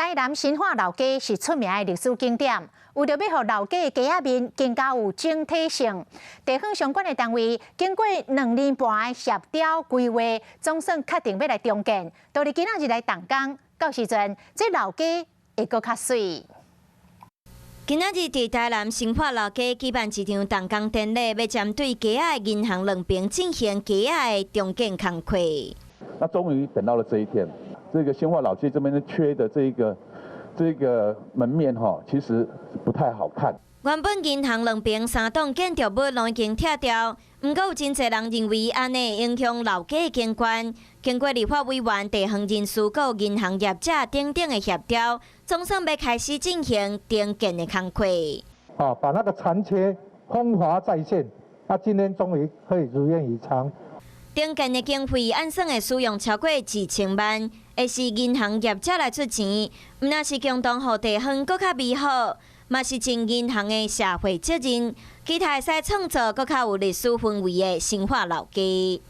台南新化老街是出名的历史景点，为着要让老街的街仔面更加有整体性，地方相关的单位经过2年半的协调规划，总算确定要来重建。到你今仔日来动工，到时阵这老街会搁较水。今仔日伫台南新化老街举办一场动工典礼，要针对街仔的银行两边进行街仔的重建工课。那终于等到了这一天，这个新化老街这边缺的这个门面其实不太好看。原本银行两边3栋建筑物拢已经拆掉，不过有真侪人认为安尼影响老街的景观。经过立法委员、地方人士、佮银行业者等等的协调，总算要开始进行重建的工课。把那个残缺风华再现，今天终于可以如愿以偿。重建的经费按算会使用超过2000万，会是银行业者来出钱，毋但是共同互地方搁较美好，嘛是尽银行的社会责任，期待会使创造搁较有历史氛围的新化老街。